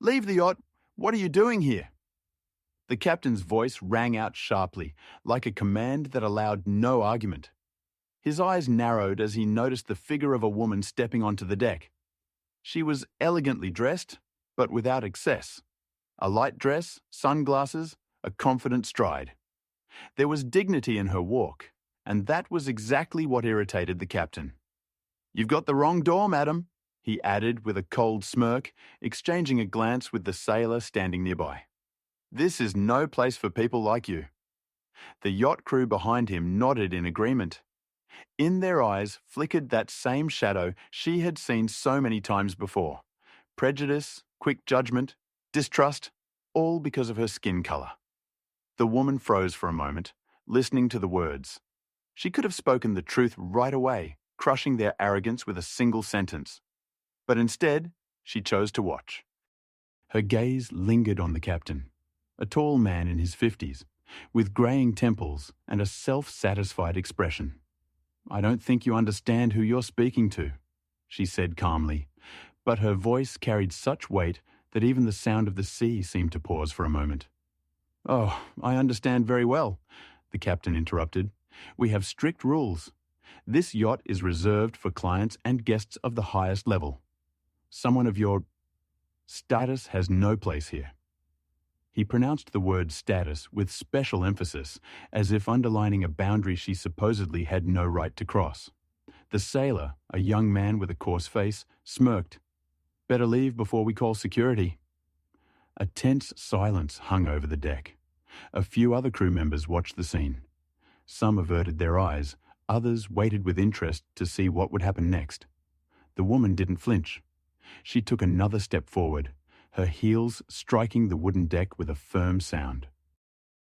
Leave the yacht! What are you doing here?" The captain's voice rang out sharply, like a command that allowed no argument. His eyes narrowed as he noticed the figure of a woman stepping onto the deck. She was elegantly dressed, but without excess. A light dress, sunglasses, a confident stride. There was dignity in her walk, and that was exactly what irritated the captain. "You've got the wrong door, madam," he added with a cold smirk, exchanging a glance with the sailor standing nearby. "This is no place for people like you." The yacht crew behind him nodded in agreement. In their eyes flickered that same shadow she had seen so many times before. Prejudice, quick judgment, distrust, all because of her skin color. The woman froze for a moment, listening to the words. She could have spoken the truth right away, crushing their arrogance with a single sentence. But instead, she chose to watch. Her gaze lingered on the captain, a tall man in his 50s, with graying temples and a self-satisfied expression. "I don't think you understand who you're speaking to," she said calmly, but her voice carried such weight that even the sound of the sea seemed to pause for a moment. "Oh, I understand very well," the captain interrupted. "We have strict rules. This yacht is reserved for clients and guests of the highest level. Someone of your status has no place here." He pronounced the word status with special emphasis, as if underlining a boundary she supposedly had no right to cross. The sailor, a young man with a coarse face, smirked. "Better leave before we call security." A tense silence hung over the deck. A few other crew members watched the scene. Some averted their eyes, others waited with interest to see what would happen next. The woman didn't flinch. She took another step forward, her heels striking the wooden deck with a firm sound.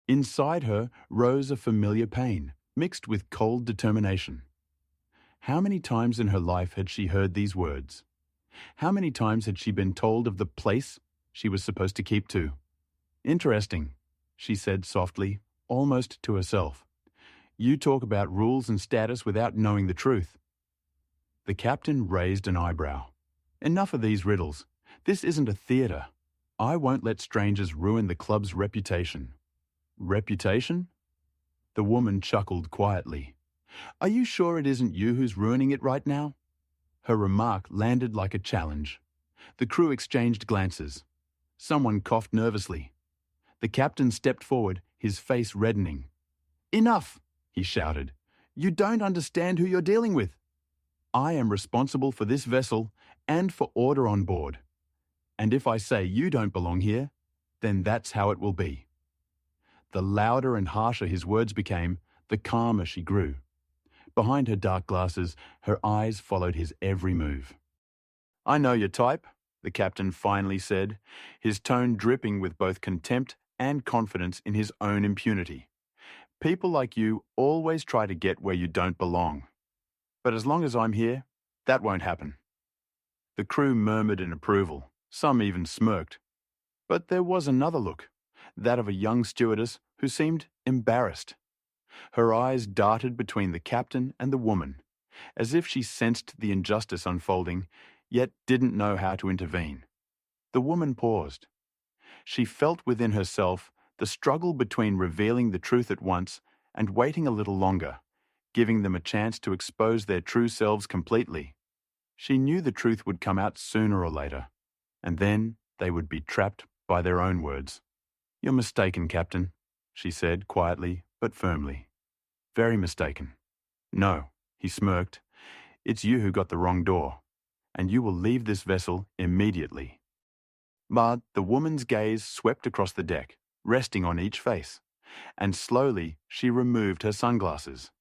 Inside her rose a familiar pain, mixed with cold determination. How many times in her life had she heard these words? How many times had she been told of the place she was supposed to keep to? "Interesting," she said softly, almost to herself. "You talk about rules and status without knowing the truth." The captain raised an eyebrow. "Enough of these riddles. This isn't a theatre. I won't let strangers ruin the club's reputation." "Reputation?" The woman chuckled quietly. "Are you sure it isn't you who's ruining it right now?" Her remark landed like a challenge. The crew exchanged glances. Someone coughed nervously. The captain stepped forward, his face reddening. "Enough!" he shouted. "You don't understand who you're dealing with. I am responsible for this vessel and for order on board. And if I say you don't belong here, then that's how it will be." The louder and harsher his words became, the calmer she grew. Behind her dark glasses, her eyes followed his every move. "I know your type," the captain finally said, his tone dripping with both contempt and confidence in his own impunity. "People like you always try to get where you don't belong. But as long as I'm here, that won't happen." The crew murmured in approval. Some even smirked. But there was another look, that of a young stewardess who seemed embarrassed. Her eyes darted between the captain and the woman, as if she sensed the injustice unfolding, yet didn't know how to intervene. The woman paused. She felt within herself the struggle between revealing the truth at once and waiting a little longer, giving them a chance to expose their true selves completely. She knew the truth would come out sooner or later, and then they would be trapped by their own words. "You're mistaken, Captain," she said quietly but firmly. "Very mistaken." "No," he smirked. "It's you who got the wrong door, and you will leave this vessel immediately." But the woman's gaze swept across the deck, resting on each face, and slowly she removed her sunglasses.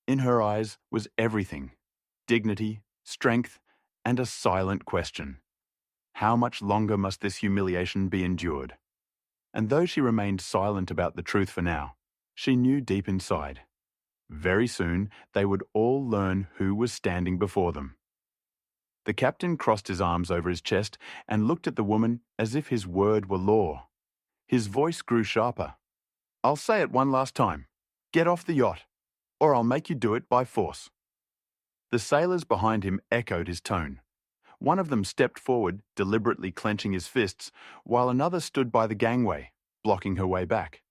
In her eyes was everything: dignity, strength, and a silent question. How much longer must this humiliation be endured? And though she remained silent about the truth for now, she knew deep inside. Very soon they would all learn who was standing before them. The captain crossed his arms over his chest and looked at the woman as if his word were law. His voice grew sharper. "I'll say it one last time. Get off the yacht, or I'll make you do it by force." The sailors behind him echoed his tone. One of them stepped forward, deliberately clenching his fists, while another stood by the gangway, blocking her way back.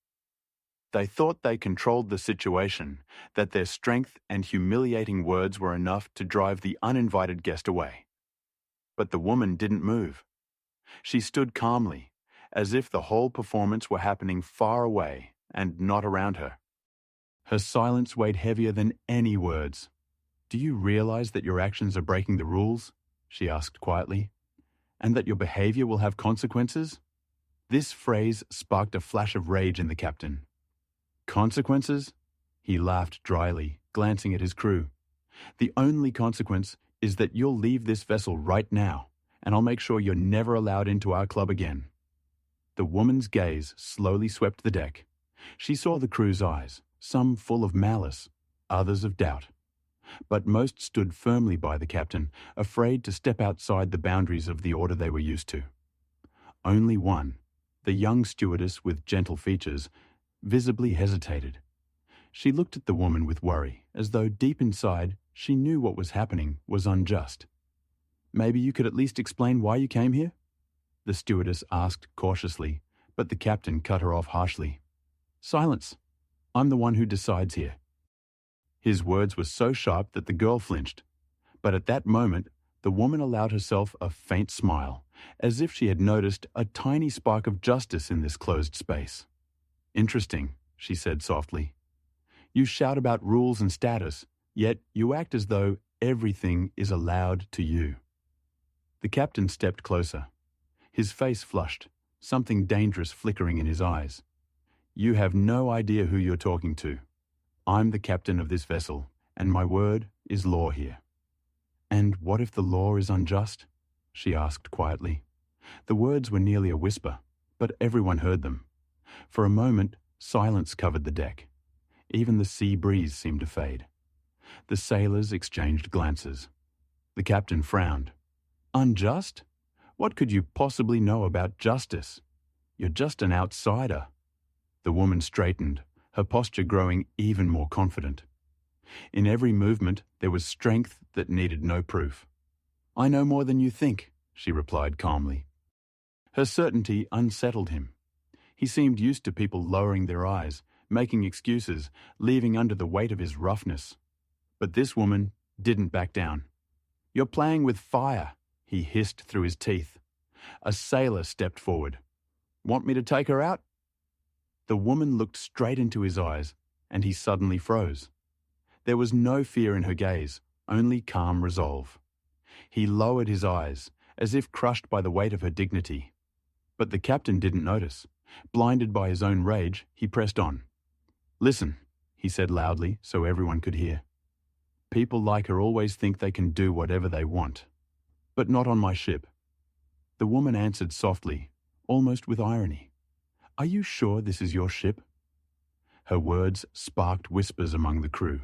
They thought they controlled the situation, that their strength and humiliating words were enough to drive the uninvited guest away. But the woman didn't move. She stood calmly, as if the whole performance were happening far away and not around her. Her silence weighed heavier than any words. "Do you realize that your actions are breaking the rules?" she asked quietly. "And that your behavior will have consequences?" This phrase sparked a flash of rage in the captain. "Consequences?" He laughed dryly, glancing at his crew. "The only consequence is that you'll leave this vessel right now, and I'll make sure you're never allowed into our club again." The woman's gaze slowly swept the deck. She saw the crew's eyes, some full of malice, others of doubt. But most stood firmly by the captain, afraid to step outside the boundaries of the order they were used to. Only one, the young stewardess with gentle features, visibly hesitated. She looked at the woman with worry, as though deep inside she knew what was happening was unjust. "Maybe you could at least explain why you came here?" the stewardess asked cautiously, but the captain cut her off harshly. "Silence. I'm the one who decides here." His words were so sharp that the girl flinched. But at that moment, the woman allowed herself a faint smile, as if she had noticed a tiny spark of justice in this closed space. "Interesting," she said softly. "You shout about rules and status, yet you act as though everything is allowed to you." The captain stepped closer. His face flushed, something dangerous flickering in his eyes. "You have no idea who you're talking to. I'm the captain of this vessel, and my word is law here." "And what if the law is unjust?" she asked quietly. The words were nearly a whisper, but everyone heard them. For a moment, silence covered the deck. Even the sea breeze seemed to fade. The sailors exchanged glances. The captain frowned. "Unjust? What could you possibly know about justice? You're just an outsider." The woman straightened, her posture growing even more confident. In every movement there was strength that needed no proof. "I know more than you think," she replied calmly. Her certainty unsettled him. He seemed used to people lowering their eyes, making excuses, leaving under the weight of his roughness. But this woman didn't back down. "You're playing with fire," he hissed through his teeth. A sailor stepped forward. "Want me to take her out?" The woman looked straight into his eyes, and he suddenly froze. There was no fear in her gaze, only calm resolve. He lowered his eyes, as if crushed by the weight of her dignity. But the captain didn't notice. Blinded by his own rage, he pressed on. "Listen," he said loudly so everyone could hear. "People like her always think they can do whatever they want. But not on my ship." The woman answered softly, almost with irony. "Are you sure this is your ship?" Her words sparked whispers among the crew.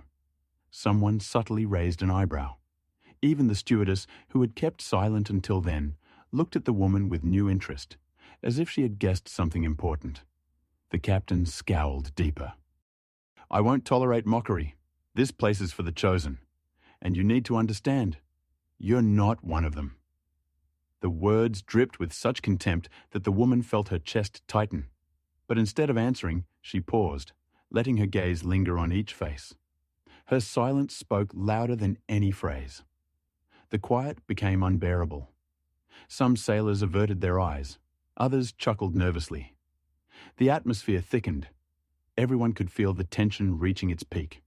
Someone subtly raised an eyebrow. Even the stewardess, who had kept silent until then, looked at the woman with new interest, as if she had guessed something important. The captain scowled deeper. "I won't tolerate mockery. This place is for the chosen. And you need to understand, you're not one of them." The words dripped with such contempt that the woman felt her chest tighten. But instead of answering, she paused, letting her gaze linger on each face. Her silence spoke louder than any phrase. The quiet became unbearable. Some sailors averted their eyes. Others chuckled nervously. The atmosphere thickened. Everyone could feel the tension reaching its peak.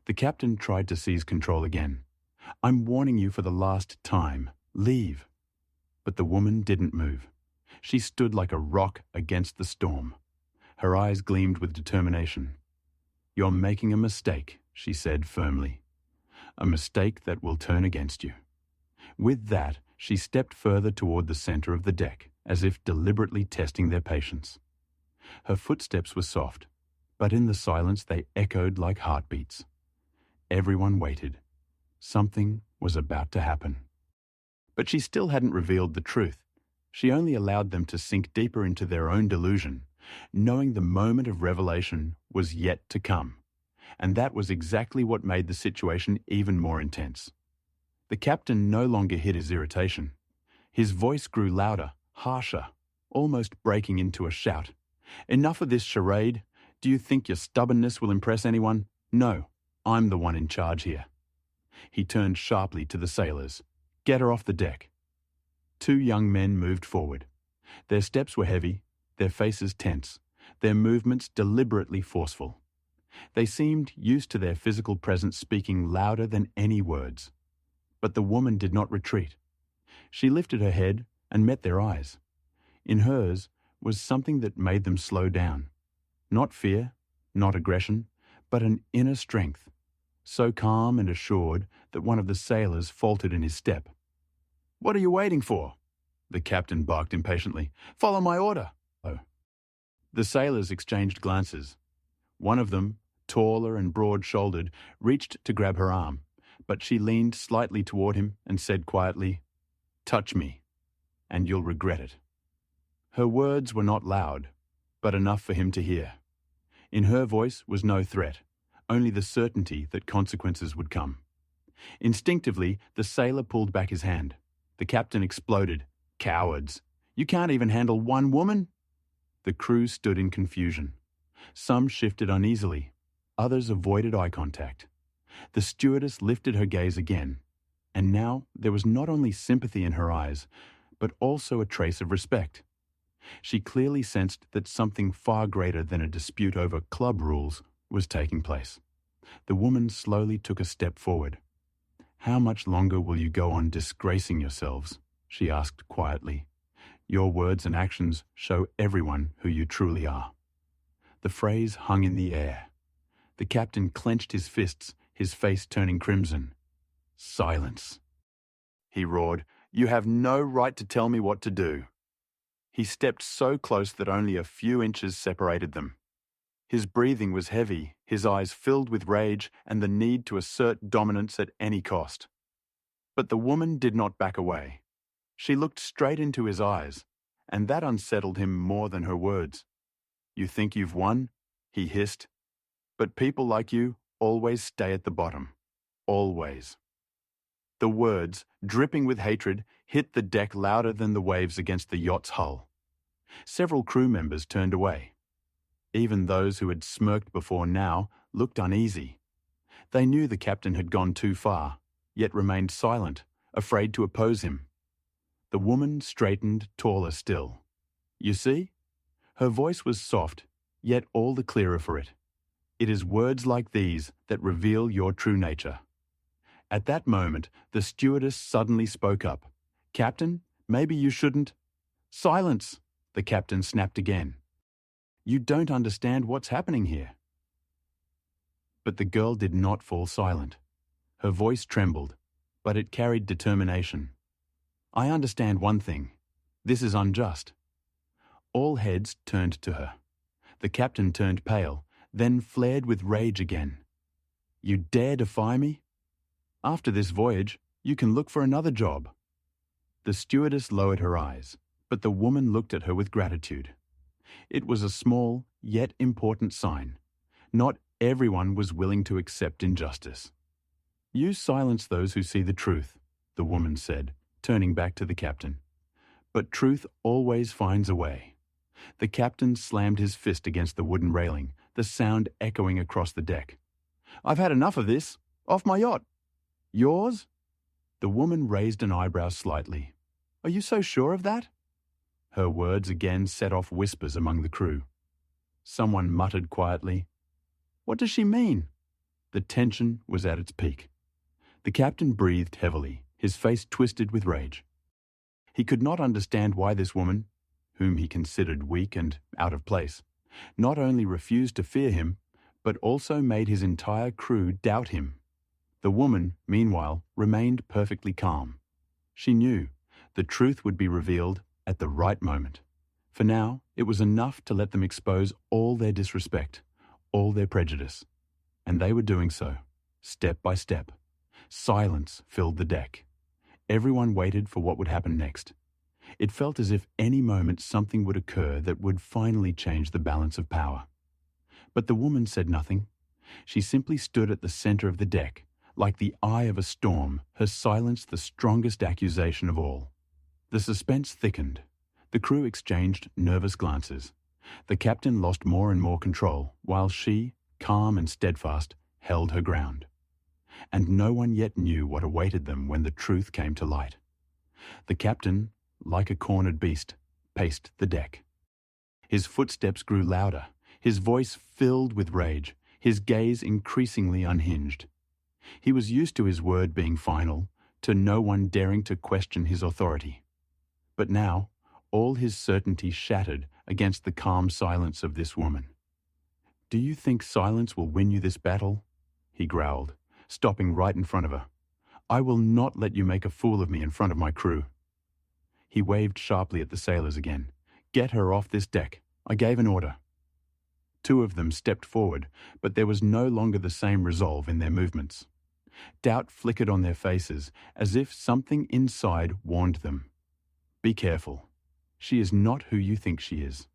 The captain tried to seize control again. "I'm warning you for the last time. Leave." But the woman didn't move. She stood like a rock against the storm. Her eyes gleamed with determination. "You're making a mistake," she said firmly. "A mistake that will turn against you." With that, she stepped further toward the center of the deck, as if deliberately testing their patience. Her footsteps were soft, but in the silence they echoed like heartbeats. Everyone waited. Something was about to happen. But she still hadn't revealed the truth. She only allowed them to sink deeper into their own delusion, knowing the moment of revelation was yet to come. And that was exactly what made the situation even more intense. The captain no longer hid his irritation. His voice grew louder, harsher, almost breaking into a shout. "Enough of this charade. Do you think your stubbornness will impress anyone? No, I'm the one in charge here." He turned sharply to the sailors. "Get her off the deck." Two young men moved forward. Their steps were heavy, their faces tense, their movements deliberately forceful. They seemed used to their physical presence speaking louder than any words. But the woman did not retreat. She lifted her head and met their eyes. In hers was something that made them slow down. Not fear, not aggression, but an inner strength, so calm and assured that one of the sailors faltered in his step. "What are you waiting for?" the captain barked impatiently. "Follow my order." Oh. The sailors exchanged glances. One of them, taller and broad-shouldered, reached to grab her arm, but she leaned slightly toward him and said quietly, "Touch me, and you'll regret it." Her words were not loud, but enough for him to hear. In her voice was no threat, only the certainty that consequences would come. Instinctively, the sailor pulled back his hand. The captain exploded. "Cowards! You can't even handle one woman?" The crew stood in confusion. Some shifted uneasily. Others avoided eye contact. The stewardess lifted her gaze again, and now there was not only sympathy in her eyes, but also a trace of respect. She clearly sensed that something far greater than a dispute over club rules was taking place. The woman slowly took a step forward. "How much longer will you go on disgracing yourselves?" she asked quietly. "Your words and actions show everyone who you truly are." The phrase hung in the air. The captain clenched his fists, his face turning crimson. "Silence," he roared. "You have no right to tell me what to do." He stepped so close that only a few inches separated them. His breathing was heavy, his eyes filled with rage and the need to assert dominance at any cost. But the woman did not back away. She looked straight into his eyes, and that unsettled him more than her words. "You think you've won?" he hissed. "But people like you always stay at the bottom. Always." The words, dripping with hatred, hit the deck louder than the waves against the yacht's hull. Several crew members turned away. Even those who had smirked before now looked uneasy. They knew the captain had gone too far, yet remained silent, afraid to oppose him. The woman straightened, taller still. "You see?" Her voice was soft, yet all the clearer for it. "It is words like these that reveal your true nature." At that moment, the stewardess suddenly spoke up. "Captain, maybe you shouldn't—" "Silence!" the captain snapped again. "You don't understand what's happening here." But the girl did not fall silent. Her voice trembled, but it carried determination. "I understand one thing. This is unjust." All heads turned to her. The captain turned pale, then flared with rage again. "You dare defy me? After this voyage, you can look for another job." The stewardess lowered her eyes, but the woman looked at her with gratitude. It was a small, yet important sign. Not everyone was willing to accept injustice. "You silence those who see the truth," the woman said, turning back to the captain. "But truth always finds a way." The captain slammed his fist against the wooden railing, the sound echoing across the deck. "I've had enough of this. Off my yacht." "Yours?" The woman raised an eyebrow slightly. "Are you so sure of that?" Her words again set off whispers among the crew. Someone muttered quietly, "What does she mean?" The tension was at its peak. The captain breathed heavily, his face twisted with rage. He could not understand why this woman, whom he considered weak and out of place, not only refused to fear him, but also made his entire crew doubt him. The woman, meanwhile, remained perfectly calm. She knew the truth would be revealed at the right moment. For now, it was enough to let them expose all their disrespect, all their prejudice. And they were doing so, step by step. Silence filled the deck. Everyone waited for what would happen next. It felt as if any moment something would occur that would finally change the balance of power. But the woman said nothing. She simply stood at the center of the deck, Like the eye of a storm, her silence the strongest accusation of all. The suspense thickened. The crew exchanged nervous glances. The captain lost more and more control, while she, calm and steadfast, held her ground. And no one yet knew what awaited them when the truth came to light. The captain, like a cornered beast, paced the deck. His footsteps grew louder, his voice filled with rage, his gaze increasingly unhinged. He was used to his word being final, to no one daring to question his authority. But now, all his certainty shattered against the calm silence of this woman. "Do you think silence will win you this battle?" he growled, stopping right in front of her. "I will not let you make a fool of me in front of my crew." He waved sharply at the sailors again. "Get her off this deck. I gave an order." Two of them stepped forward, but there was no longer the same resolve in their movements. Doubt flickered on their faces, as if something inside warned them. "Be careful. She is not who you think she is."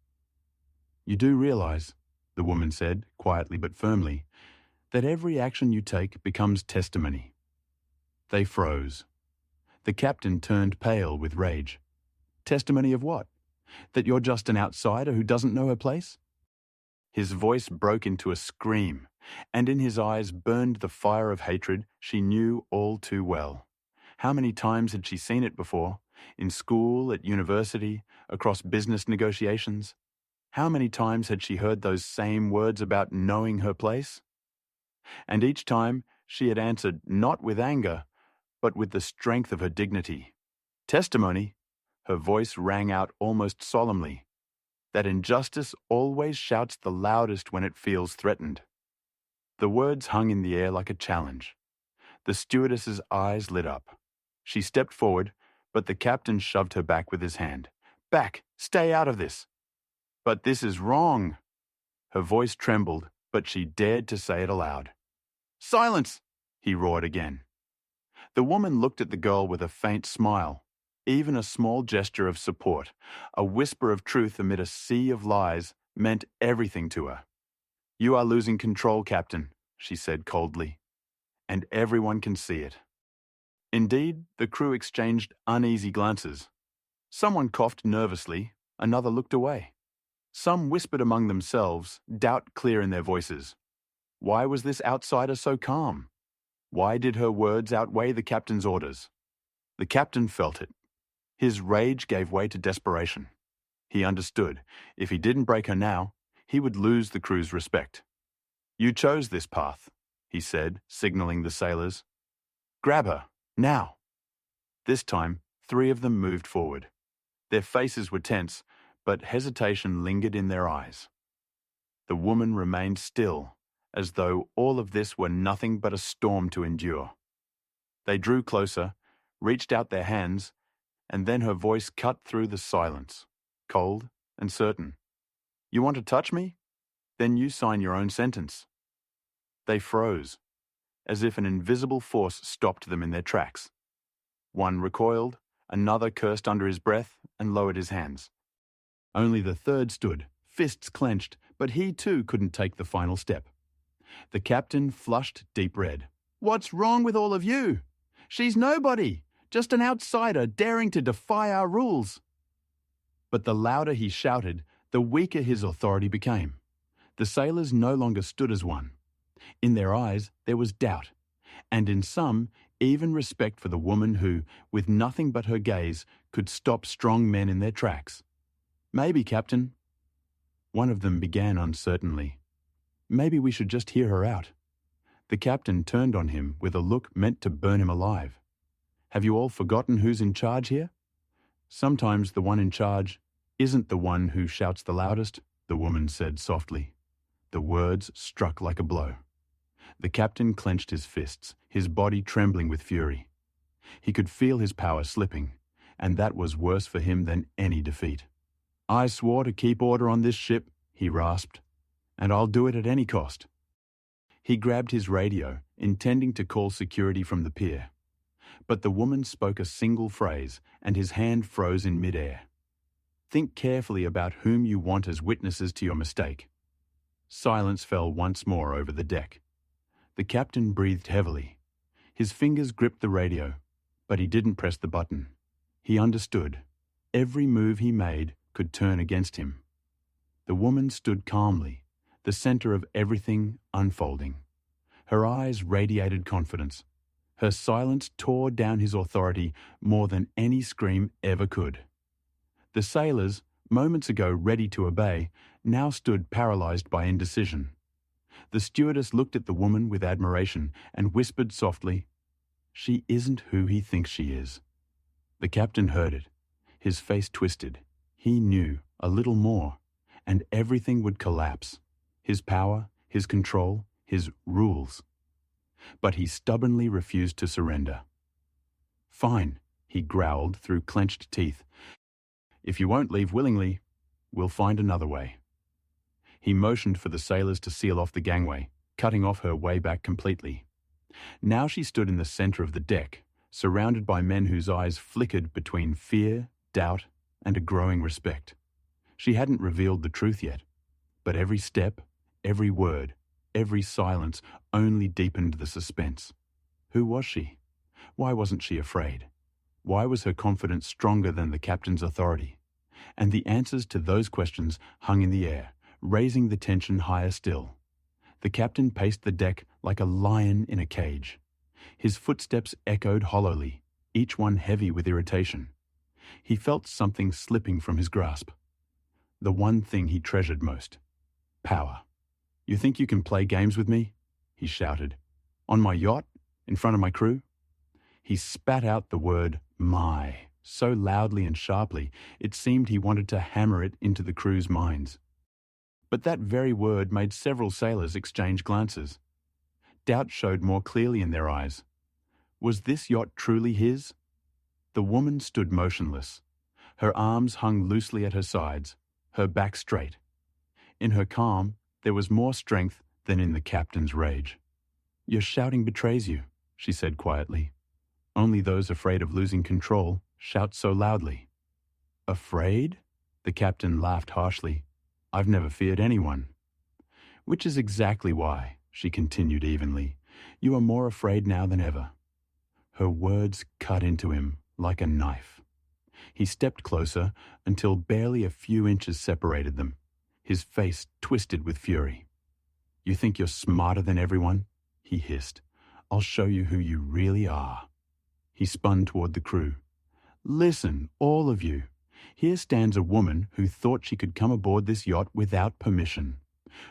"You do realize," the woman said, quietly but firmly, "that every action you take becomes testimony." They froze. The captain turned pale with rage. "Testimony of what? That you're just an outsider who doesn't know her place?" His voice broke into a scream, and in his eyes burned the fire of hatred she knew all too well. How many times had she seen it before? In school, at university, across business negotiations? How many times had she heard those same words about knowing her place? And each time she had answered not with anger, but with the strength of her dignity. Testimony? Her voice rang out almost solemnly. That injustice always shouts the loudest when it feels threatened. The words hung in the air like a challenge. The stewardess's eyes lit up. She stepped forward, but the captain shoved her back with his hand. "Back! Stay out of this!" "But this is wrong!" Her voice trembled, but she dared to say it aloud. "Silence!" he roared again. The woman looked at the girl with a faint smile. Even a small gesture of support, a whisper of truth amid a sea of lies, meant everything to her. "You are losing control, Captain," she said coldly, "and everyone can see it." Indeed, the crew exchanged uneasy glances. Someone coughed nervously, another looked away. Some whispered among themselves, doubt clear in their voices. Why was this outsider so calm? Why did her words outweigh the captain's orders? The captain felt it. His rage gave way to desperation. He understood. If he didn't break her now, he would lose the crew's respect. "You chose this path," he said, signaling the sailors. "Grab her, now." This time, 3 of them moved forward. Their faces were tense, but hesitation lingered in their eyes. The woman remained still, as though all of this were nothing but a storm to endure. They drew closer, reached out their hands, and then her voice cut through the silence, cold and certain. "You want to touch me? Then you sign your own sentence." They froze, as if an invisible force stopped them in their tracks. One recoiled, another cursed under his breath and lowered his hands. Only the third stood, fists clenched, but he too couldn't take the final step. The captain flushed deep red. "What's wrong with all of you? She's nobody. Just an outsider daring to defy our rules." But the louder he shouted, the weaker his authority became. The sailors no longer stood as one. In their eyes there was doubt, and in some, even respect for the woman who, with nothing but her gaze, could stop strong men in their tracks. "Maybe, Captain." One of them began uncertainly. "Maybe we should just hear her out." The captain turned on him with a look meant to burn him alive. "Have you all forgotten who's in charge here? Sometimes the one in charge isn't the one who shouts the loudest," the woman said softly. The words struck like a blow. The captain clenched his fists, his body trembling with fury. He could feel his power slipping, and that was worse for him than any defeat. "I swore to keep order on this ship," he rasped, "and I'll do it at any cost." He grabbed his radio, intending to call security from the pier. But the woman spoke a single phrase, and his hand froze in midair. "Think carefully about whom you want as witnesses to your mistake." Silence fell once more over the deck. The captain breathed heavily. His fingers gripped the radio, but he didn't press the button. He understood. Every move he made could turn against him. The woman stood calmly, the center of everything unfolding. Her eyes radiated confidence. Her silence tore down his authority more than any scream ever could. The sailors, moments ago ready to obey, now stood paralyzed by indecision. The stewardess looked at the woman with admiration and whispered softly, "She isn't who he thinks she is." The captain heard it. His face twisted. He knew a little more, and everything would collapse. His power, his control, his rules. But he stubbornly refused to surrender. "Fine," he growled through clenched teeth. "If you won't leave willingly, we'll find another way." He motioned for the sailors to seal off the gangway, cutting off her way back completely. Now she stood in the center of the deck, surrounded by men whose eyes flickered between fear, doubt, and a growing respect. She hadn't revealed the truth yet, but every step, every word, every silence only deepened the suspense. Who was she? Why wasn't she afraid? Why was her confidence stronger than the captain's authority? And the answers to those questions hung in the air, raising the tension higher still. The captain paced the deck like a lion in a cage. His footsteps echoed hollowly, each one heavy with irritation. He felt something slipping from his grasp. The one thing he treasured most. Power. "You think you can play games with me?" he shouted. "On my yacht? In front of my crew?" He spat out the word "my" so loudly and sharply it seemed he wanted to hammer it into the crew's minds. But that very word made several sailors exchange glances. Doubt showed more clearly in their eyes. Was this yacht truly his? The woman stood motionless. Her arms hung loosely at her sides, her back straight. In her calm, there was more strength than in the captain's rage. "Your shouting betrays you," she said quietly. "Only those afraid of losing control shout so loudly." "Afraid?" The captain laughed harshly. "I've never feared anyone." "Which is exactly why," she continued evenly, "you are more afraid now than ever." Her words cut into him like a knife. He stepped closer until barely a few inches separated them, his face twisted with fury. "You think you're smarter than everyone?" he hissed. "I'll show you who you really are." He spun toward the crew. "Listen, all of you. Here stands a woman who thought she could come aboard this yacht without permission,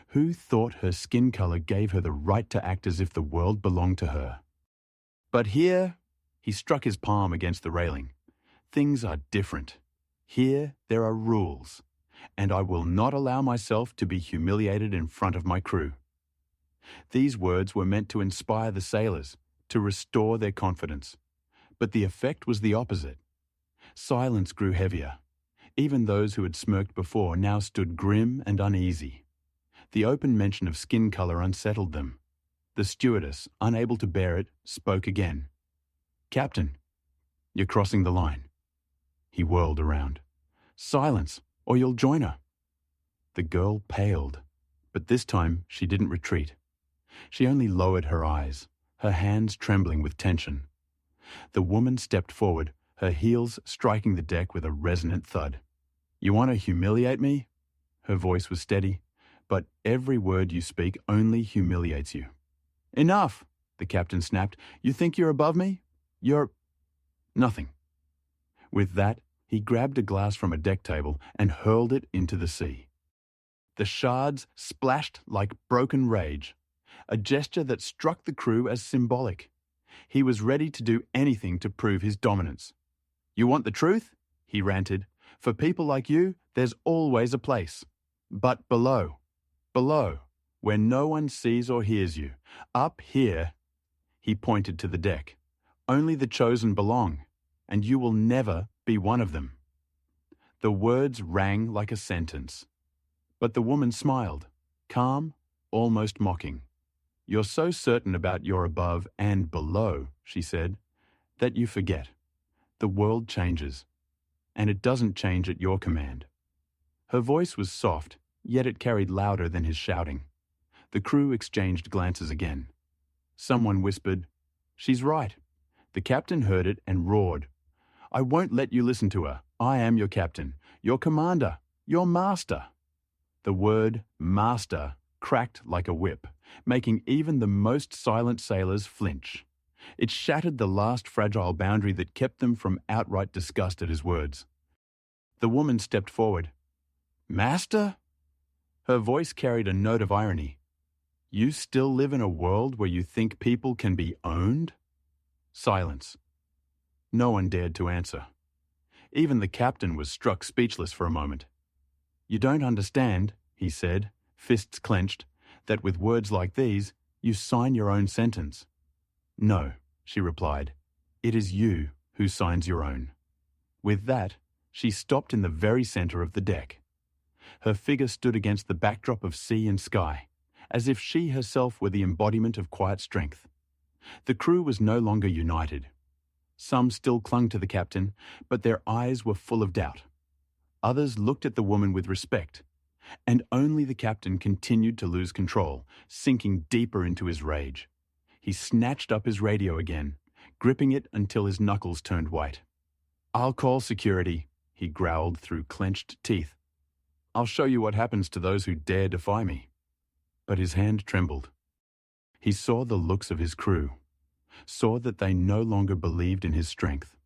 who thought her skin color gave her the right to act as if the world belonged to her. But here," he struck his palm against the railing, "things are different. Here there are rules, and I will not allow myself to be humiliated in front of my crew." These words were meant to inspire the sailors, to restore their confidence. But the effect was the opposite. Silence grew heavier. Even those who had smirked before now stood grim and uneasy. The open mention of skin color unsettled them. The stewardess, unable to bear it, spoke again. "Captain, you're crossing the line." He whirled around. "Silence, or you'll join her." The girl paled, but this time she didn't retreat. She only lowered her eyes, her hands trembling with tension. The woman stepped forward, her heels striking the deck with a resonant thud. "You want to humiliate me?" Her voice was steady. "But every word you speak only humiliates you." "Enough!" the captain snapped. "You think you're above me? You're nothing." With that, he grabbed a glass from a deck table and hurled it into the sea. The shards splashed like broken rage, a gesture that struck the crew as symbolic. He was ready to do anything to prove his dominance. "You want the truth?" he ranted. "For people like you, there's always a place. But below, where no one sees or hears you, up here," he pointed to the deck, "only the chosen belong, and you will never be one of them." The words rang like a sentence. But the woman smiled, calm, almost mocking. "You're so certain about your above and below," she said, "that you forget. The world changes, and it doesn't change at your command." Her voice was soft, yet it carried louder than his shouting. The crew exchanged glances again. Someone whispered, She's right. The captain heard it and roared. I won't let you listen to her. I am your captain, your commander, your master. The word master cracked like a whip, making even the most silent sailors flinch. It shattered the last fragile boundary that kept them from outright disgust at his words. The woman stepped forward. Master? Her voice carried a note of irony. You still live in a world where you think people can be owned? Silence. No one dared to answer. Even the captain was struck speechless for a moment. You don't understand, he said, fists clenched, that with words like these, you sign your own sentence. No, she replied. It is you who signs your own. With that, she stopped in the very centre of the deck. Her figure stood against the backdrop of sea and sky, as if she herself were the embodiment of quiet strength. The crew was no longer united. Some still clung to the captain, but their eyes were full of doubt. Others looked at the woman with respect, and only the captain continued to lose control, sinking deeper into his rage. He snatched up his radio again, gripping it until his knuckles turned white. I'll call security, he growled through clenched teeth. I'll show you what happens to those who dare defy me. But his hand trembled. He saw the looks of his crew, saw that they no longer believed in his strength.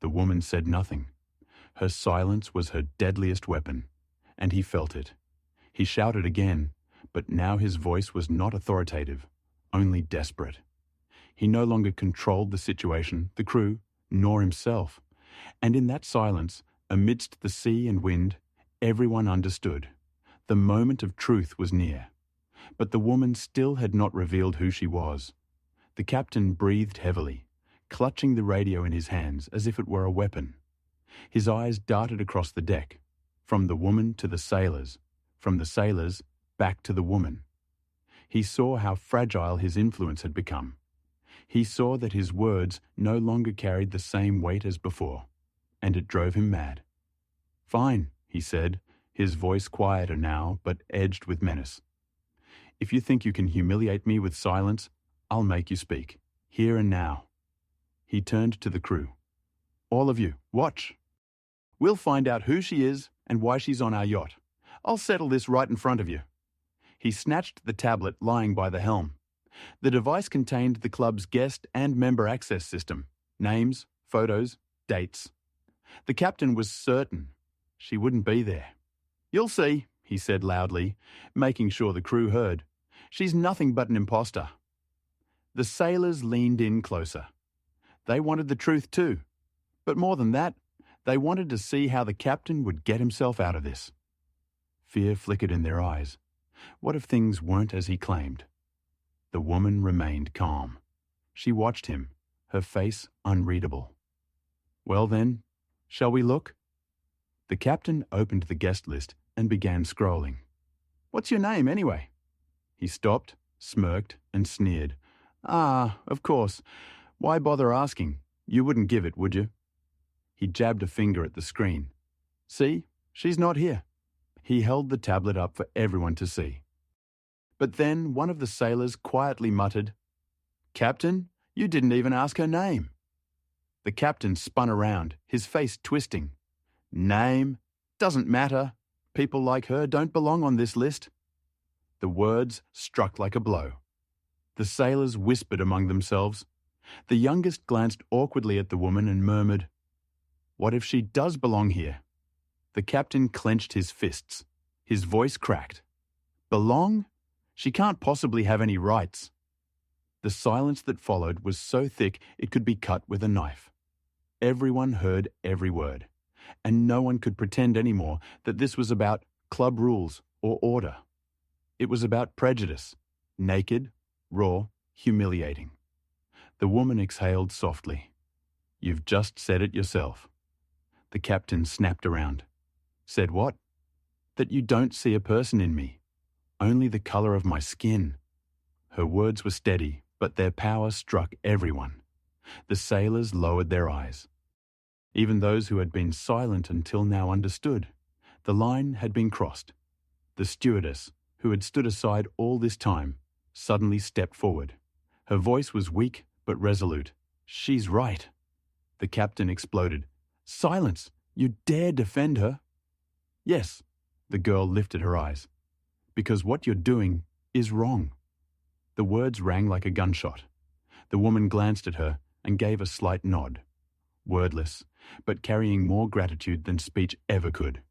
The woman said nothing. Her silence was her deadliest weapon, and he felt it. He shouted again, but now his voice was not authoritative, only desperate. He no longer controlled the situation, the crew, nor himself. And in that silence, amidst the sea and wind, everyone understood. The moment of truth was near. But the woman still had not revealed who she was. The captain breathed heavily, clutching the radio in his hands as if it were a weapon. His eyes darted across the deck, from the woman to the sailors, from the sailors back to the woman. He saw how fragile his influence had become. He saw that his words no longer carried the same weight as before, and it drove him mad. Fine, he said, his voice quieter now, but edged with menace. If you think you can humiliate me with silence, I'll make you speak, here and now. He turned to the crew. All of you, watch. We'll find out who she is and why she's on our yacht. I'll settle this right in front of you. He snatched the tablet lying by the helm. The device contained the club's guest and member access system, names, photos, dates. The captain was certain she wouldn't be there. You'll see, he said loudly, making sure the crew heard. She's nothing but an imposter. The sailors leaned in closer. They wanted the truth too. But more than that, they wanted to see how the captain would get himself out of this. Fear flickered in their eyes. What if things weren't as he claimed? The woman remained calm. She watched him, her face unreadable. Well then, shall we look? The captain opened the guest list and began scrolling. What's your name, anyway? He stopped, smirked, and sneered. Ah, of course. Why bother asking? You wouldn't give it, would you? He jabbed a finger at the screen. See, she's not here. He held the tablet up for everyone to see. But then one of the sailors quietly muttered, Captain, you didn't even ask her name. The captain spun around, his face twisting. Name? Doesn't matter. People like her don't belong on this list. The words struck like a blow. The sailors whispered among themselves. The youngest glanced awkwardly at the woman and murmured, What if she does belong here? The captain clenched his fists. His voice cracked. Belong? She can't possibly have any rights. The silence that followed was so thick it could be cut with a knife. Everyone heard every word, and no one could pretend anymore that this was about club rules or order. It was about prejudice, naked, raw, humiliating. The woman exhaled softly. You've just said it yourself. The captain snapped around. Said what? That you don't see a person in me, only the colour of my skin. Her words were steady, but their power struck everyone. The sailors lowered their eyes. Even those who had been silent until now understood. The line had been crossed. The stewardess, who had stood aside all this time, suddenly stepped forward. Her voice was weak but resolute. "She's right." The captain exploded. "Silence! You dare defend her?" "Yes," the girl lifted her eyes. "Because what you're doing is wrong." The words rang like a gunshot. The woman glanced at her and gave a slight nod. Wordless, but carrying more gratitude than speech ever could.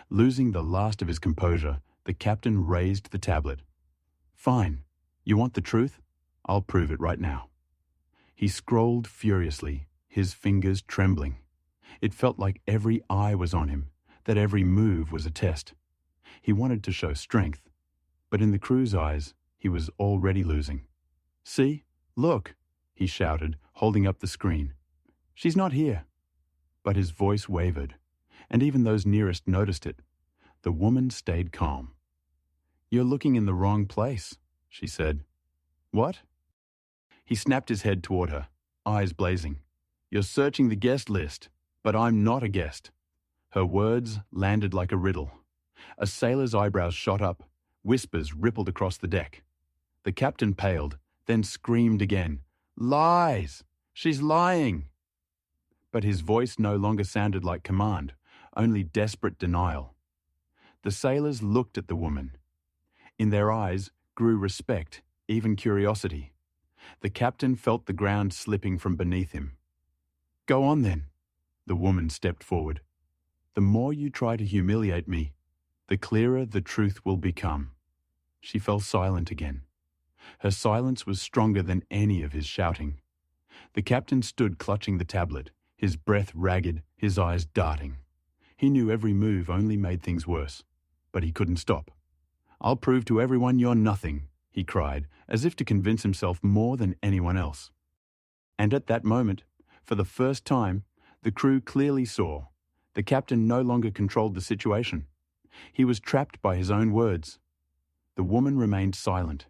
Losing the last of his composure, the captain raised the tablet. "Fine. You want the truth? I'll prove it right now." He scrolled furiously, his fingers trembling. It felt like every eye was on him, that every move was a test. He wanted to show strength, but in the crew's eyes, he was already losing. "See? Look!" he shouted, holding up the screen. "She's not here." But his voice wavered, and even those nearest noticed it. The woman stayed calm. "You're looking in the wrong place," she said. "What?" He snapped his head toward her, eyes blazing. "You're searching the guest list, but I'm not a guest." Her words landed like a riddle. A sailor's eyebrows shot up, whispers rippled across the deck. The captain paled, then screamed again. "Lies! She's lying!" But his voice no longer sounded like command, only desperate denial. The sailors looked at the woman. In their eyes grew respect, even curiosity. The captain felt the ground slipping from beneath him. "Go on then." The woman stepped forward. "The more you try to humiliate me, the clearer the truth will become." She fell silent again. Her silence was stronger than any of his shouting. The captain stood clutching the tablet, his breath ragged, his eyes darting. He knew every move only made things worse, but he couldn't stop. "I'll prove to everyone you're nothing," he cried, as if to convince himself more than anyone else. And at that moment, for the first time, the crew clearly saw. The captain no longer controlled the situation. He was trapped by his own words. The woman remained silent,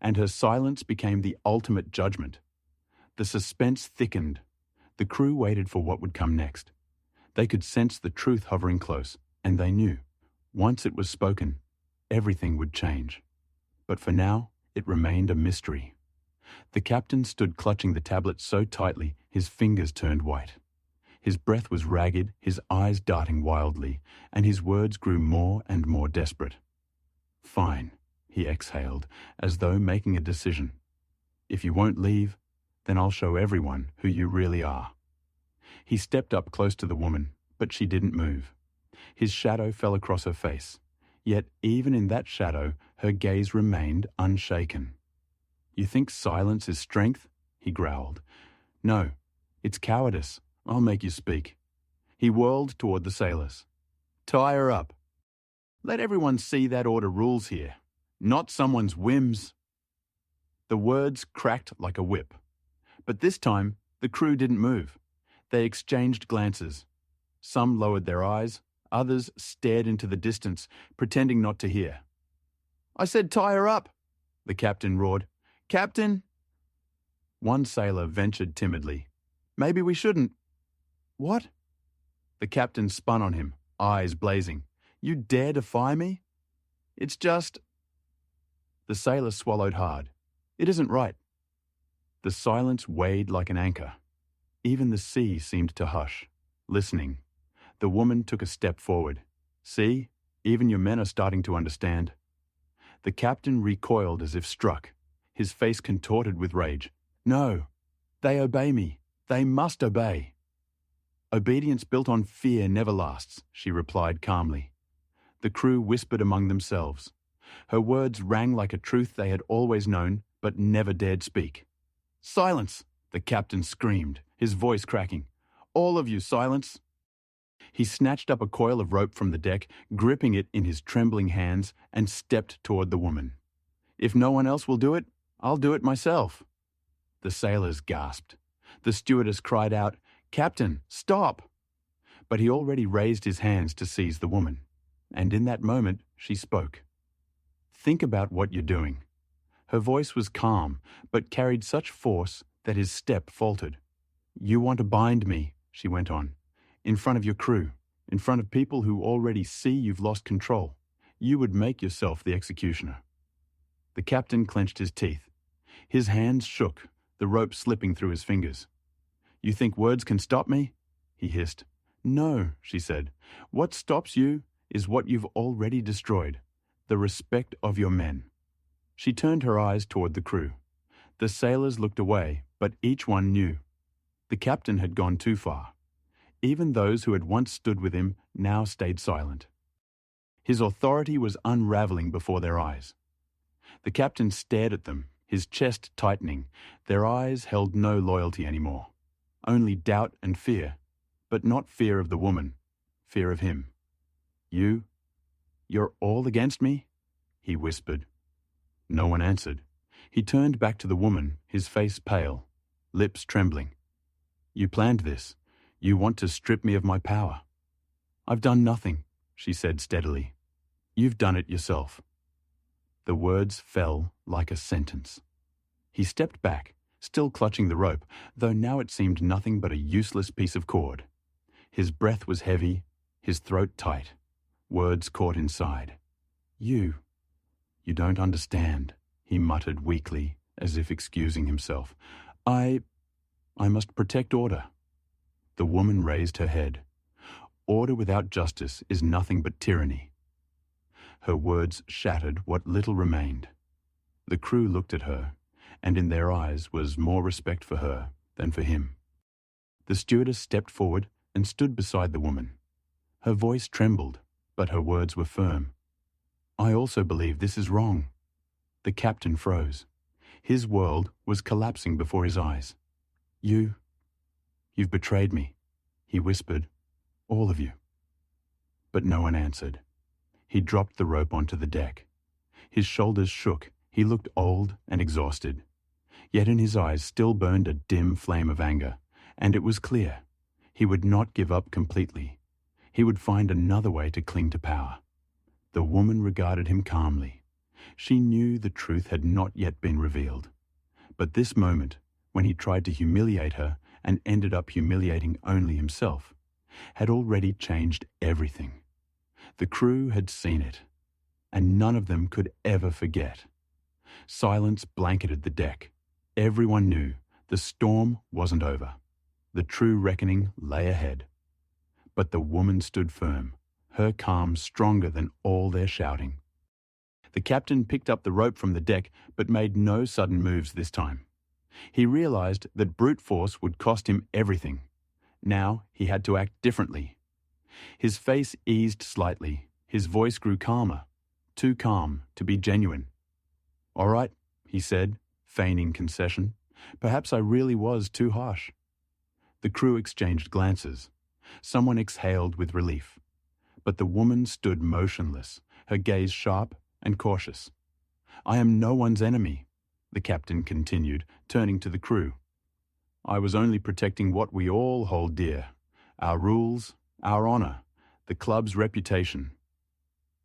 and her silence became the ultimate judgment. The suspense thickened. The crew waited for what would come next. They could sense the truth hovering close, and they knew, once it was spoken, everything would change. But for now, it remained a mystery. The captain stood clutching the tablet so tightly his fingers turned white. His breath was ragged, his eyes darting wildly, and his words grew more and more desperate. "Fine," he exhaled, as though making a decision. "If you won't leave, then I'll show everyone who you really are." He stepped up close to the woman, but she didn't move. His shadow fell across her face, yet even in that shadow, her gaze remained unshaken. "You think silence is strength?" he growled. "No, it's cowardice. I'll make you speak." He whirled toward the sailors. "Tie her up. Let everyone see that order rules here, not someone's whims." The words cracked like a whip. But this time, the crew didn't move. They exchanged glances. Some lowered their eyes, others stared into the distance, pretending not to hear. "I said tie her up," the captain roared. "Captain!" One sailor ventured timidly. "Maybe we shouldn't." "What?" The captain spun on him, eyes blazing. "You dare defy me?" "It's just—" The sailor swallowed hard. "It isn't right." The silence weighed like an anchor. Even the sea seemed to hush, listening. The woman took a step forward. "See, even your men are starting to understand." The captain recoiled as if struck, his face contorted with rage. "No, they obey me. They must obey." "Obedience built on fear never lasts," she replied calmly. The crew whispered among themselves. Her words rang like a truth they had always known, but never dared speak. "Silence!" the captain screamed, his voice cracking. "All of you, silence!" He snatched up a coil of rope from the deck, gripping it in his trembling hands, and stepped toward the woman. "If no one else will do it, I'll do it myself." The sailors gasped. The stewardess cried out, "Captain, stop!" But he already raised his hands to seize the woman, and in that moment she spoke. "Think about what you're doing." Her voice was calm, but carried such force that his step faltered. "You want to bind me," she went on, "in front of your crew, in front of people who already see you've lost control. You would make yourself the executioner." The captain clenched his teeth. His hands shook, the rope slipping through his fingers. "You think words can stop me?" he hissed. "No," she said. "What stops you is what you've already destroyed, the respect of your men." She turned her eyes toward the crew. The sailors looked away, but each one knew. The captain had gone too far. Even those who had once stood with him now stayed silent. His authority was unraveling before their eyes. The captain stared at them, his chest tightening. Their eyes held no loyalty anymore, only doubt and fear, but not fear of the woman, fear of him. You're all against me?" he whispered. No one answered. He turned back to the woman, his face pale, lips trembling. "You planned this. You want to strip me of my power." "I've done nothing," she said steadily. "You've done it yourself." The words fell like a sentence. He stepped back, still clutching the rope, though now it seemed nothing but a useless piece of cord. His breath was heavy, his throat tight, words caught inside. You don't understand," he muttered weakly, as if excusing himself. I must protect order." The woman raised her head. "Order without justice is nothing but tyranny." Her words shattered what little remained. The crew looked at her, and in their eyes was more respect for her than for him. The stewardess stepped forward and stood beside the woman. Her voice trembled, but her words were firm. "I also believe this is wrong." The captain froze. His world was collapsing before his eyes. You've betrayed me," he whispered. "All of you." But no one answered. He dropped the rope onto the deck. His shoulders shook. He looked old and exhausted. Yet in his eyes still burned a dim flame of anger, and it was clear. He would not give up completely. He would find another way to cling to power. The woman regarded him calmly. She knew the truth had not yet been revealed. But this moment, when he tried to humiliate her and ended up humiliating only himself, had already changed everything. The crew had seen it, and none of them could ever forget. Silence blanketed the deck. Everyone knew the storm wasn't over. The true reckoning lay ahead. But the woman stood firm, her calm stronger than all their shouting. The captain picked up the rope from the deck, but made no sudden moves this time. He realized that brute force would cost him everything. Now he had to act differently. His face eased slightly. His voice grew calmer, too calm to be genuine. "All right," he said, feigning concession. "Perhaps I really was too harsh." The crew exchanged glances. Someone exhaled with relief. But the woman stood motionless, her gaze sharp and cautious. "I am no one's enemy," the captain continued, turning to the crew. "I was only protecting what we all hold dear, our rules, our honor, the club's reputation."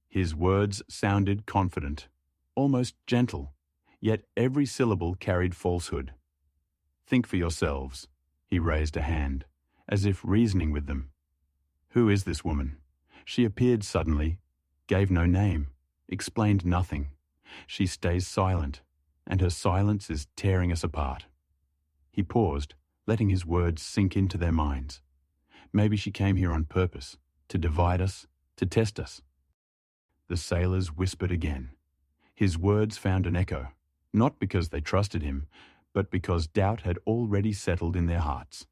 His words sounded confident, almost gentle, yet every syllable carried falsehood. "Think for yourselves." He raised a hand, as if reasoning with them. "Who is this woman? She appeared suddenly, gave no name, explained nothing. She stays silent, and her silence is tearing us apart." He paused, letting his words sink into their minds. Maybe she came here on purpose, to divide us, to test us. The sailors whispered again. His words found an echo, not because they trusted him, but because doubt had already settled in their hearts.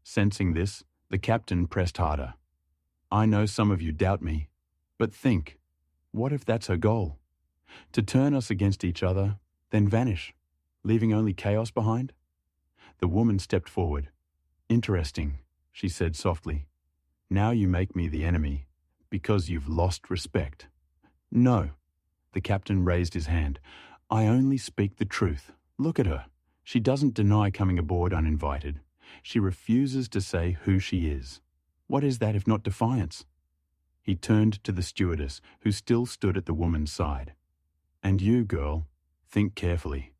Sensing this, the captain pressed harder. "I know some of you doubt me, but think, what if that's her goal? To turn us against each other, then vanish, leaving only chaos behind?" The woman stepped forward. "Interesting," she said softly. "Now you make me the enemy, because you've lost respect." "No," the captain raised his hand. "I only speak the truth. Look at her. She doesn't deny coming aboard uninvited. She refuses to say who she is. What is that if not defiance?" He turned to the stewardess, who still stood at the woman's side. "And you, girl, think carefully.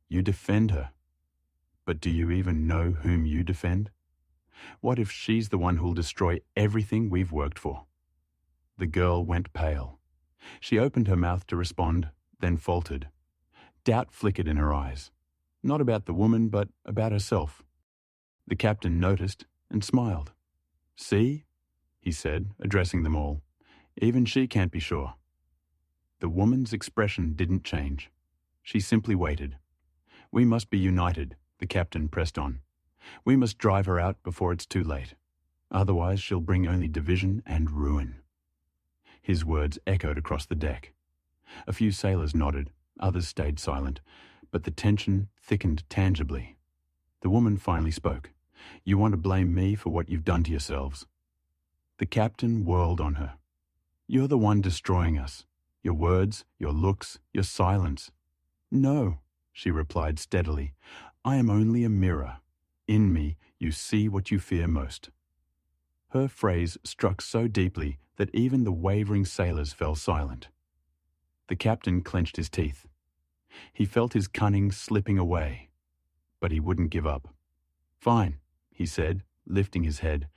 You defend her. But do you even know whom you defend? What if she's the one who'll destroy everything we've worked for?" The girl went pale. She opened her mouth to respond, then faltered. Doubt flickered in her eyes. Not about the woman, but about herself. The captain noticed and smiled. "See?" he said, addressing them all. "Even she can't be sure." The woman's expression didn't change. She simply waited. "We must be united," the captain pressed on. "We must drive her out before it's too late. Otherwise she'll bring only division and ruin." His words echoed across the deck. A few sailors nodded, others stayed silent, but the tension thickened tangibly. The woman finally spoke. "You want to blame me for what you've done to yourselves?" The captain whirled on her. "You're the one destroying us. Your words, your looks, your silence." "No," she replied steadily. "I am only a mirror. In me, you see what you fear most." Her phrase struck so deeply that even the wavering sailors fell silent. The captain clenched his teeth. He felt his cunning slipping away, but he wouldn't give up. "Fine," he said, lifting his head.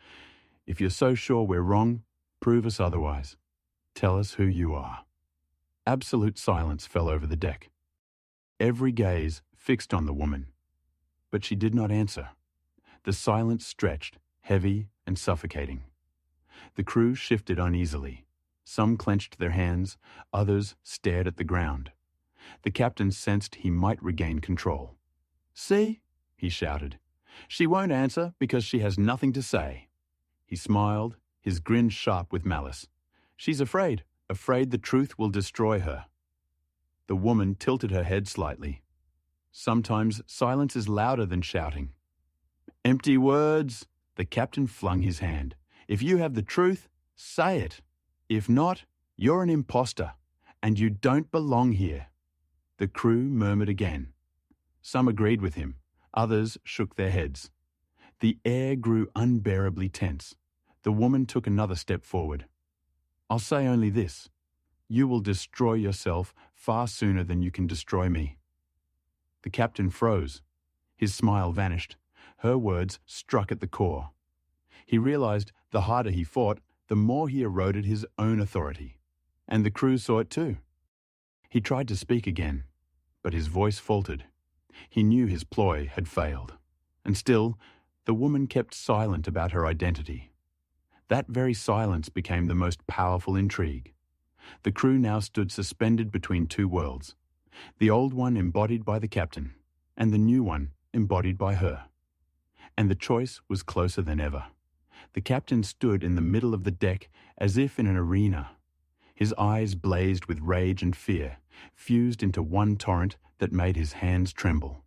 "If you're so sure we're wrong, prove us otherwise. Tell us who you are." Absolute silence fell over the deck. Every gaze fixed on the woman, but she did not answer. The silence stretched, heavy and suffocating. The crew shifted uneasily. Some clenched their hands, others stared at the ground. The captain sensed he might regain control. "See?" he shouted. "She won't answer because she has nothing to say." He smiled, his grin sharp with malice. "She's afraid the truth will destroy her." The woman tilted her head slightly. Sometimes silence is louder than shouting. "Empty words!" The captain flung his hand. "If you have the truth, say it. If not, you're an imposter, and you don't belong here." The crew murmured again. Some agreed with him, others shook their heads. The air grew unbearably tense. The woman took another step forward. "I'll say only this. You will destroy yourself far sooner than you can destroy me." The captain froze. His smile vanished. Her words struck at the core. He realized the harder he fought, the more he eroded his own authority. And the crew saw it too. He tried to speak again, but his voice faltered. He knew his ploy had failed. And still, the woman kept silent about her identity. That very silence became the most powerful intrigue. The crew now stood suspended between two worlds, the old one embodied by the captain, and the new one embodied by her. And the choice was closer than ever. The captain stood in the middle of the deck as if in an arena. His eyes blazed with rage and fear, fused into one torrent that made his hands tremble.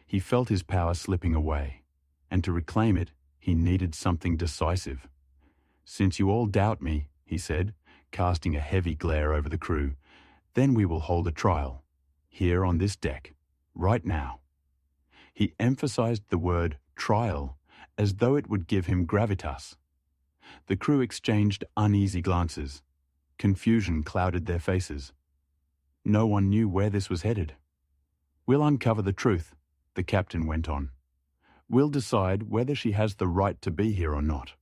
He felt his power slipping away, and to reclaim it, he needed something decisive. "Since you all doubt me," he said, casting a heavy glare over the crew, "then we will hold a trial, here on this deck, right now." He emphasized the word trial as though it would give him gravitas. The crew exchanged uneasy glances. Confusion clouded their faces. No one knew where this was headed. "We'll uncover the truth," the captain went on. "We'll decide whether she has the right to be here or not."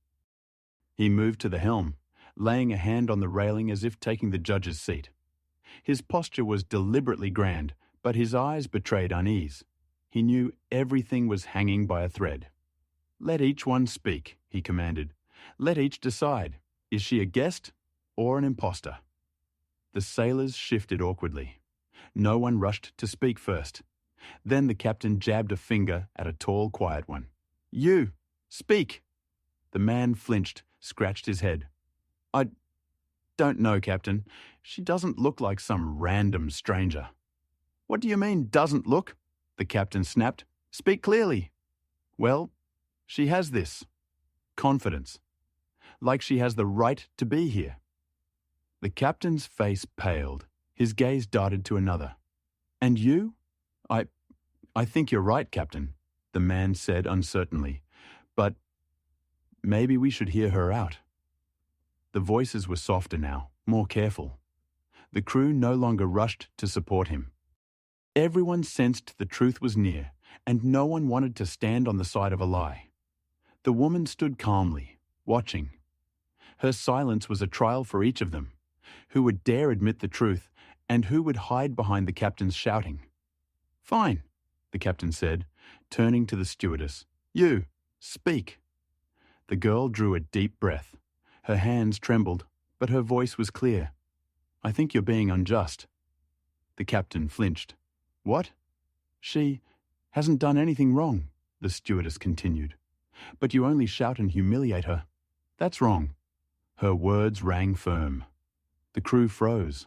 He moved to the helm, laying a hand on the railing as if taking the judge's seat. His posture was deliberately grand, but his eyes betrayed unease. He knew everything was hanging by a thread. "Let each one speak," he commanded. "Let each decide. Is she a guest or an imposter?" The sailors shifted awkwardly. No one rushed to speak first. Then the captain jabbed a finger at a tall, quiet one. "You! Speak!" The man flinched, scratched his head. "I don't know, Captain. She doesn't look like some random stranger." "What do you mean, doesn't look?" the captain snapped. "Speak clearly." "Well, she has this. Confidence. Like she has the right to be here." The captain's face paled. His gaze darted to another. "And you?" I think you're right, Captain," the man said uncertainly. "But maybe we should hear her out." The voices were softer now, more careful. The crew no longer rushed to support him. Everyone sensed the truth was near, and no one wanted to stand on the side of a lie. The woman stood calmly, watching. Her silence was a trial for each of them. Who would dare admit the truth, and who would hide behind the captain's shouting? "Fine," the captain said, turning to the stewardess. "You, speak." The girl drew a deep breath. Her hands trembled, but her voice was clear. "I think you're being unjust." The captain flinched. "What?" "She hasn't done anything wrong," the stewardess continued. "But you only shout and humiliate her. That's wrong." Her words rang firm. The crew froze.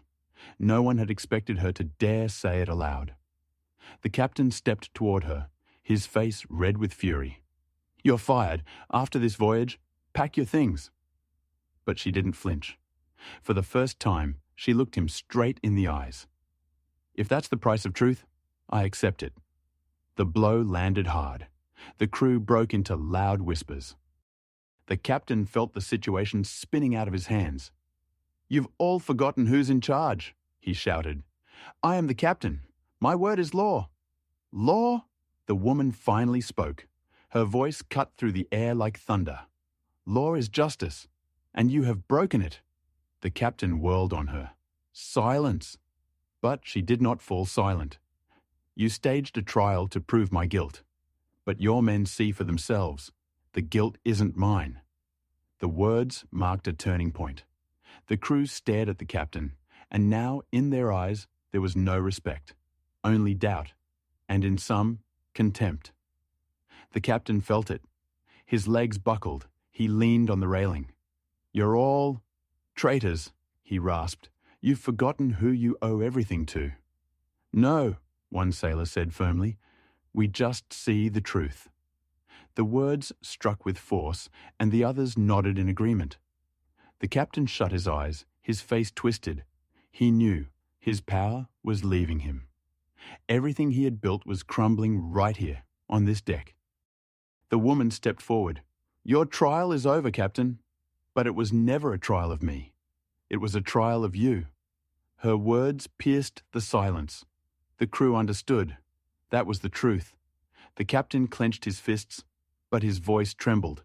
No one had expected her to dare say it aloud. The captain stepped toward her, his face red with fury. "You're fired. After this voyage, pack your things." But she didn't flinch. For the first time, she looked him straight in the eyes. "If that's the price of truth, I accept it." The blow landed hard. The crew broke into loud whispers. The captain felt the situation spinning out of his hands. "You've all forgotten who's in charge," he shouted. "I am the captain. My word is law." "Law?" The woman finally spoke. Her voice cut through the air like thunder. "Law is justice, and you have broken it." The captain whirled on her. "Silence!" But she did not fall silent. "You staged a trial to prove my guilt. But your men see for themselves. The guilt isn't mine." The words marked a turning point. The crew stared at the captain, and now in their eyes there was no respect, only doubt, and in some, contempt. The captain felt it. His legs buckled. He leaned on the railing. "You're all traitors," he rasped. "You've forgotten who you owe everything to." "No," one sailor said firmly. "We just see the truth." The words struck with force, and the others nodded in agreement. The captain shut his eyes, his face twisted. He knew his power was leaving him. Everything he had built was crumbling right here, on this deck. The woman stepped forward. "Your trial is over, Captain. But it was never a trial of me. It was a trial of you." Her words pierced the silence. The crew understood. That was the truth. The captain clenched his fists, but his voice trembled.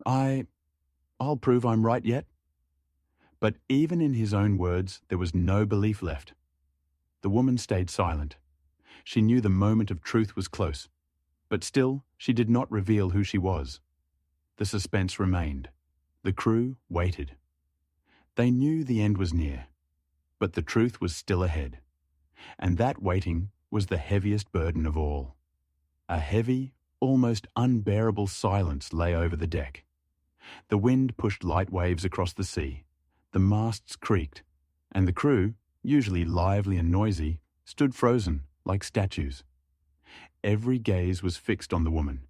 I'll prove I'm right yet." But even in his own words, there was no belief left. The woman stayed silent. She knew the moment of truth was close, but still she did not reveal who she was. The suspense remained. The crew waited. They knew the end was near, but the truth was still ahead. And that waiting was the heaviest burden of all. A heavy, almost unbearable silence lay over the deck. The wind pushed light waves across the sea. The masts creaked, and the crew, usually lively and noisy, stood frozen like statues. Every gaze was fixed on the woman.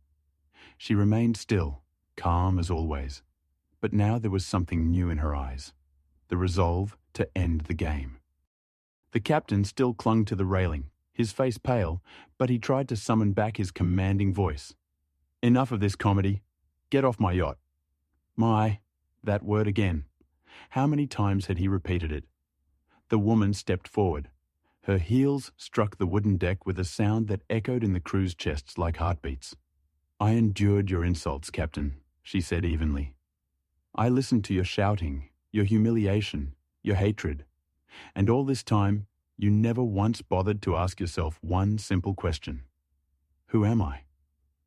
She remained still, calm as always, but now there was something new in her eyes, the resolve to end the game. The captain still clung to the railing, his face pale, but he tried to summon back his commanding voice. "Enough of this comedy. Get off my yacht." That word again. How many times had he repeated it? The woman stepped forward. Her heels struck the wooden deck with a sound that echoed in the crew's chests like heartbeats. "I endured your insults, Captain," she said evenly. "I listened to your shouting, your humiliation, your hatred. And all this time, you never once bothered to ask yourself one simple question. Who am I?"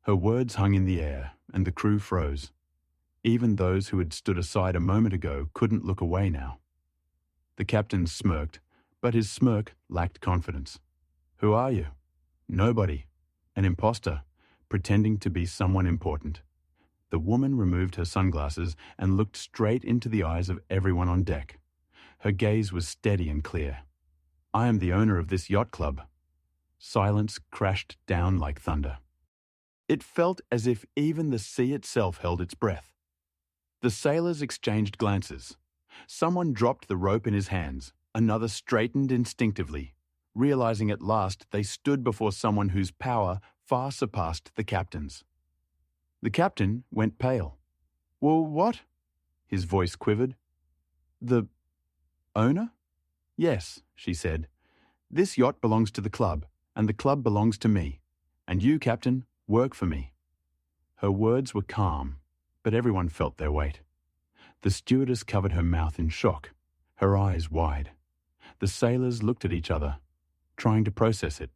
Her words hung in the air, and the crew froze. Even those who had stood aside a moment ago couldn't look away now. The captain smirked, but his smirk lacked confidence. "Who are you?" "Nobody. An imposter, pretending to be someone important." The woman removed her sunglasses and looked straight into the eyes of everyone on deck. Her gaze was steady and clear. "I am the owner of this yacht club." Silence crashed down like thunder. It felt as if even the sea itself held its breath. The sailors exchanged glances. Someone dropped the rope in his hands. Another straightened instinctively, realizing at last they stood before someone whose power far surpassed the captain's. The captain went pale. "Well, what?" His voice quivered. "The owner?" "Yes," she said. "This yacht belongs to the club, and the club belongs to me. And you, Captain, work for me." Her words were calm, but everyone felt their weight. The stewardess covered her mouth in shock, her eyes wide. The sailors looked at each other, trying to process it.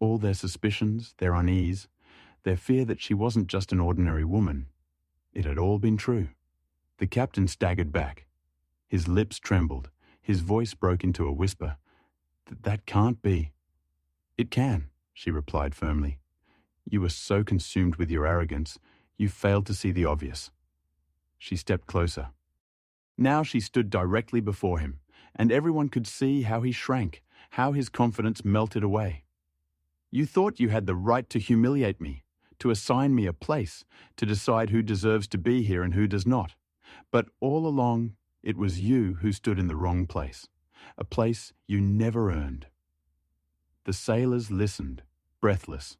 All their suspicions, their unease, their fear that she wasn't just an ordinary woman. It had all been true. The captain staggered back. His lips trembled. His voice broke into a whisper. That can't be." "It can," she replied firmly. "You were so consumed with your arrogance, you failed to see the obvious." She stepped closer. Now she stood directly before him, and everyone could see how he shrank, how his confidence melted away. "You thought you had the right to humiliate me, to assign me a place, to decide who deserves to be here and who does not. But all along, it was you who stood in the wrong place, a place you never earned." The sailors listened, breathless.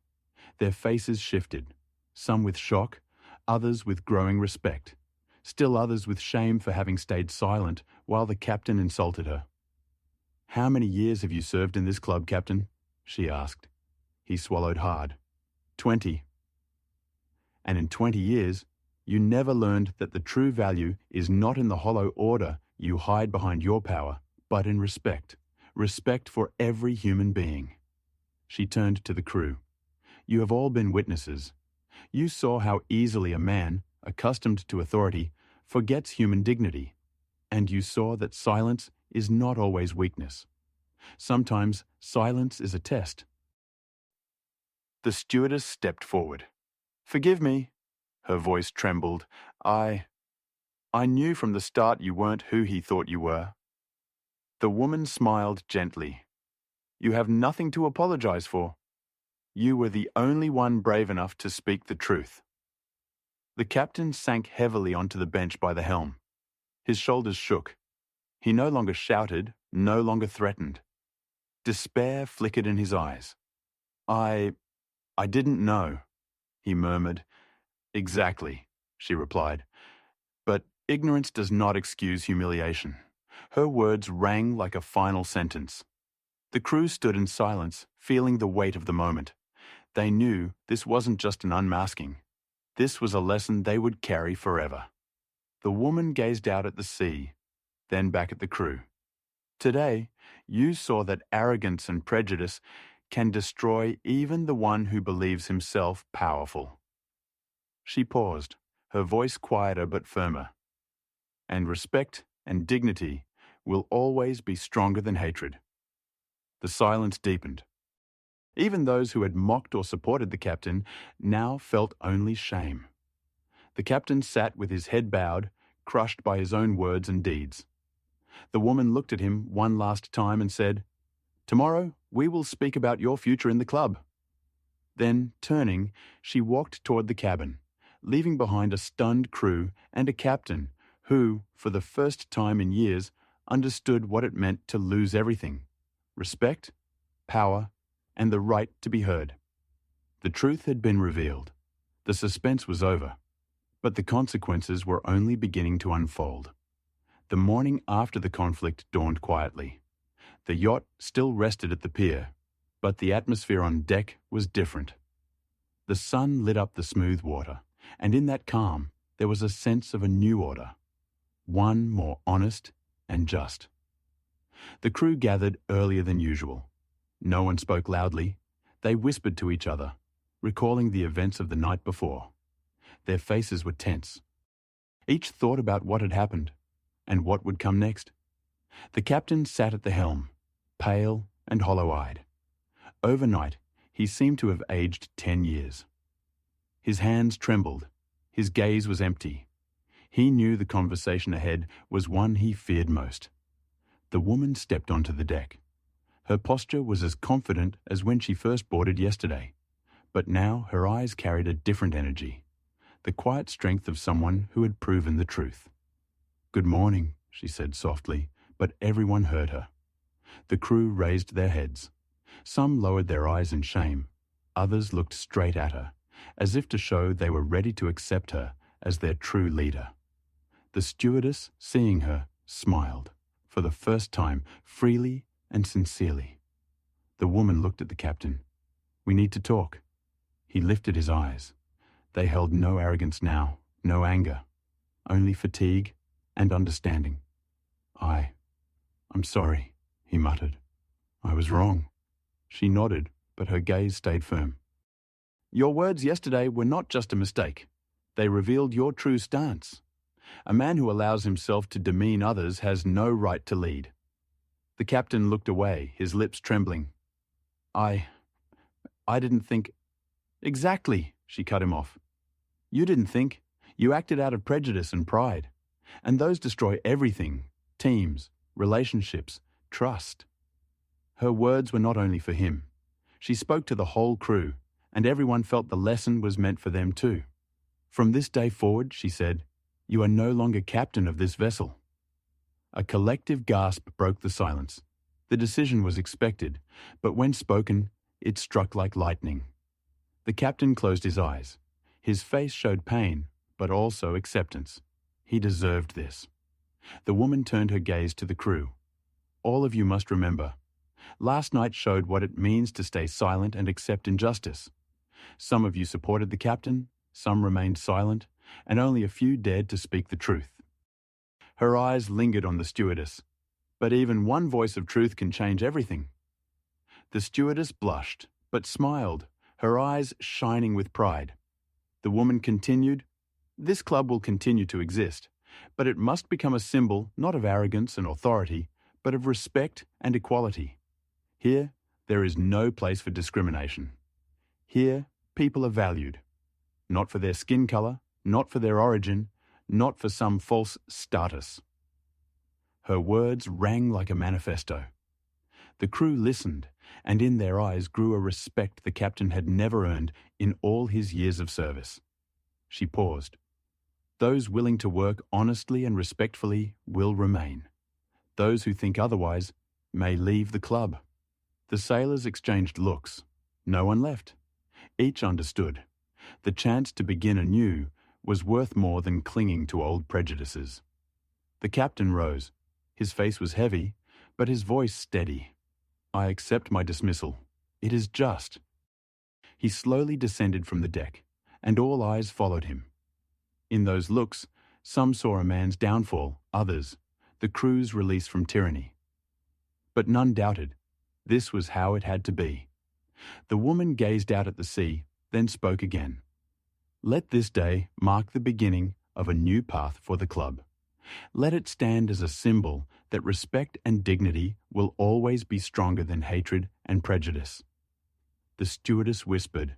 Their faces shifted, some with shock, others with growing respect, still others with shame for having stayed silent while the captain insulted her. "How many years have you served in this club, Captain?" she asked. He swallowed hard. 20. "And in 20 years, you never learned that the true value is not in the hollow order you hide behind your power, but in respect. Respect for every human being." She turned to the crew. "You have all been witnesses. You saw how easily a man, accustomed to authority, forgets human dignity. And you saw that silence is not always weakness. Sometimes silence is a test." The stewardess stepped forward. "Forgive me." Her voice trembled. I knew from the start you weren't who he thought you were." The woman smiled gently. "You have nothing to apologize for. You were the only one brave enough to speak the truth." The captain sank heavily onto the bench by the helm. His shoulders shook. He no longer shouted, no longer threatened. Despair flickered in his eyes. I didn't know," he murmured. "Exactly," she replied. "But ignorance does not excuse humiliation." Her words rang like a final sentence. The crew stood in silence, feeling the weight of the moment. They knew this wasn't just an unmasking. This was a lesson they would carry forever. The woman gazed out at the sea, then back at the crew. "Today, you saw that arrogance and prejudice can destroy even the one who believes himself powerful." She paused, her voice quieter but firmer. "And respect and dignity will always be stronger than hatred." The silence deepened. Even those who had mocked or supported the captain now felt only shame. The captain sat with his head bowed, crushed by his own words and deeds. The woman looked at him one last time and said, "Tomorrow we will speak about your future in the club." Then, turning, she walked toward the cabin, leaving behind a stunned crew and a captain who, for the first time in years, understood what it meant to lose everything: respect, power, and the right to be heard. The truth had been revealed. The suspense was over. But the consequences were only beginning to unfold. The morning after the conflict dawned quietly. The yacht still rested at the pier, but the atmosphere on deck was different. The sun lit up the smooth water, and in that calm there was a sense of a new order, one more honest and just. The crew gathered earlier than usual. No one spoke loudly. They whispered to each other, recalling the events of the night before. Their faces were tense. Each thought about what had happened and what would come next. The captain sat at the helm, pale and hollow-eyed. Overnight, he seemed to have aged 10 years. His hands trembled. His gaze was empty. He knew the conversation ahead was one he feared most. The woman stepped onto the deck. Her posture was as confident as when she first boarded yesterday, but now her eyes carried a different energy, the quiet strength of someone who had proven the truth. "Good morning," she said softly, but everyone heard her. The crew raised their heads. Some lowered their eyes in shame. Others looked straight at her, as if to show they were ready to accept her as their true leader. The stewardess, seeing her, smiled, for the first time, freely and sincerely. The woman looked at the captain. "We need to talk." He lifted his eyes. They held no arrogance now, no anger, only fatigue and understanding. I'm sorry," he muttered. "I was wrong." She nodded, but her gaze stayed firm. Your words yesterday were not just a mistake. They revealed your true stance. A man who allows himself to demean others has no right to lead. The captain looked away, his lips trembling. I didn't think... Exactly, she cut him off. You didn't think. You acted out of prejudice and pride. And those destroy everything: teams, relationships, trust. Her words were not only for him. She spoke to the whole crew, and everyone felt the lesson was meant for them too. From this day forward, she said, you are no longer captain of this vessel. A collective gasp broke the silence. The decision was expected, but when spoken, it struck like lightning. The captain closed his eyes. His face showed pain, but also acceptance. He deserved this. The woman turned her gaze to the crew. All of you must remember. Last night showed what it means to stay silent and accept injustice. Some of you supported the captain, some remained silent, and only a few dared to speak the truth. Her eyes lingered on the stewardess. But even one voice of truth can change everything. The stewardess blushed, but smiled, her eyes shining with pride. The woman continued, this club will continue to exist, but it must become a symbol not of arrogance and authority, but of respect and equality. Here, there is no place for discrimination. Here, people are valued, not for their skin color, not for their origin, not for some false status. Her words rang like a manifesto. The crew listened, and in their eyes grew a respect the captain had never earned in all his years of service. She paused. Those willing to work honestly and respectfully will remain. Those who think otherwise may leave the club. The sailors exchanged looks. No one left. Each understood. The chance to begin anew was worth more than clinging to old prejudices. The captain rose. His face was heavy, but his voice steady. I accept my dismissal. It is just. He slowly descended from the deck, and all eyes followed him. In those looks, some saw a man's downfall, others, the crew's release from tyranny. But none doubted. This was how it had to be. The woman gazed out at the sea, then spoke again. Let this day mark the beginning of a new path for the club. Let it stand as a symbol that respect and dignity will always be stronger than hatred and prejudice. The stewardess whispered,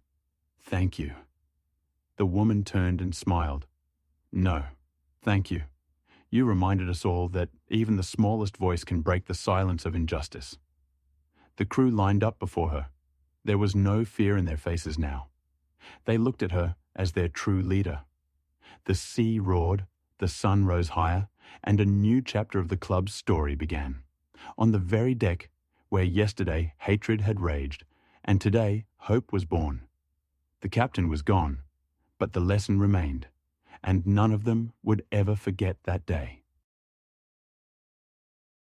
Thank you. The woman turned and smiled. No, thank you. You reminded us all that even the smallest voice can break the silence of injustice. The crew lined up before her. There was no fear in their faces now. They looked at her as their true leader. The sea roared, the sun rose higher, and a new chapter of the club's story began. On the very deck where yesterday hatred had raged, and today hope was born. The captain was gone, but the lesson remained, and none of them would ever forget that day.